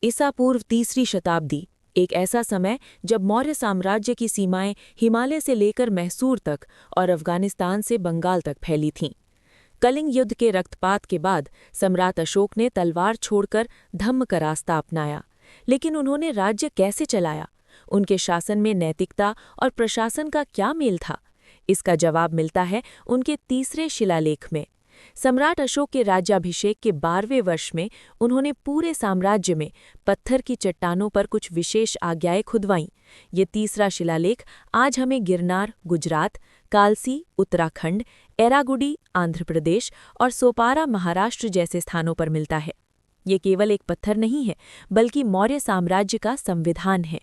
ईसा पूर्व 3री शताब्दी, एक ऐसा समय जब मौर्य साम्राज्य की सीमाएं हिमालय से लेकर मैसूर तक और अफगानिस्तान से बंगाल तक फैली थीं। कलिंग युद्ध के रक्तपात के बाद सम्राट अशोक ने तलवार छोड़कर धम्म का रास्ता अपनाया। लेकिन उन्होंने राज्य कैसे चलाया? उनके शासन में नैतिकता और प्रशासन का क्या मेल था? इसका जवाब मिलता है उनके 3रे शिलालेख में। सम्राट अशोक के राज्याभिषेक के 12वें वर्ष में उन्होंने पूरे साम्राज्य में पत्थर की चट्टानों पर कुछ विशेष आज्ञाएं खुदवाईं। ये 3रा शिलालेख आज हमें गिरनार, गुजरात, कालसी, उत्तराखंड, एरागुडी, आंध्र प्रदेश और सोपारा, महाराष्ट्र जैसे स्थानों पर मिलता है। ये केवल एक पत्थर नहीं है, बल्कि मौर्य साम्राज्य का संविधान है।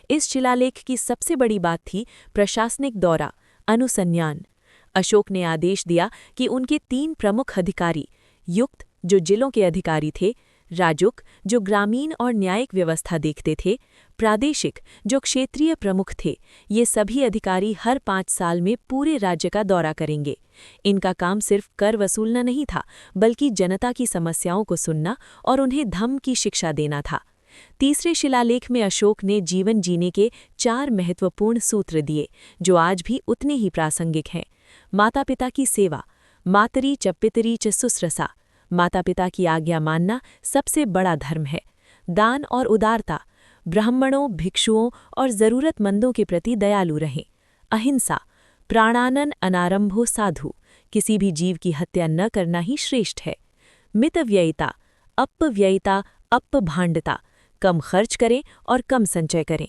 इस शिलालेख की सबसे बड़ी बात थी प्रशासनिक दौरा, अनुसंधान। अशोक ने आदेश दिया कि उनके 3 प्रमुख अधिकारी, युक्त जो जिलों के अधिकारी थे, राजुक जो ग्रामीण और न्यायिक व्यवस्था देखते थे, प्रादेशिक जो क्षेत्रीय प्रमुख थे, ये सभी अधिकारी हर 5 साल में पूरे राज्य का दौरा करेंगे। इनका काम सिर्फ कर वसूलना नहीं था, बल्कि जनता की समस्याओं को सुनना और उन्हें धम्म की शिक्षा देना था। 3रे शिलालेख में अशोक ने जीवन जीने के 4 महत्वपूर्ण सूत्र दिए, जो आज भी उतने ही प्रासंगिक हैं। माता पिता की सेवा, मातरी च पितरी च सुश्रसा, माता पिता की आज्ञा मानना सबसे बड़ा धर्म है। दान और उदारता, ब्राह्मणों, भिक्षुओं और जरूरतमंदों के प्रति दयालु रहें। अहिंसा, प्राणानन अनारंभो साधु, किसी भी जीव की हत्या न करना ही श्रेष्ठ है। मितव्ययिता, अपव्ययिता, अपभांडता, कम खर्च करें और कम संचय करें।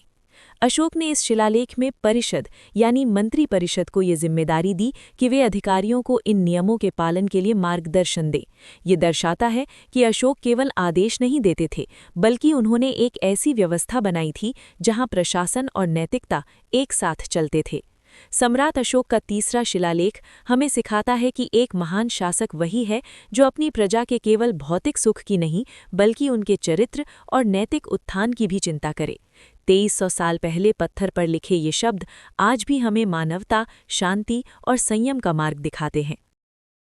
अशोक ने इस शिलालेख में परिषद यानी मंत्री परिषद को ये जिम्मेदारी दी कि वे अधिकारियों को इन नियमों के पालन के लिए मार्गदर्शन दें। ये दर्शाता है कि अशोक केवल आदेश नहीं देते थे, बल्कि उन्होंने एक ऐसी व्यवस्था बनाई थी जहां प्रशासन और नैतिकता एक साथ चलते थे। सम्राट अशोक का 3रा शिलालेख हमें सिखाता है कि एक महान शासक वही है जो अपनी प्रजा के केवल भौतिक सुख की नहीं, बल्कि उनके चरित्र और नैतिक उत्थान की भी चिंता करे। 2300 साल पहले पत्थर पर लिखे ये शब्द आज भी हमें मानवता, शांति और संयम का मार्ग दिखाते हैं।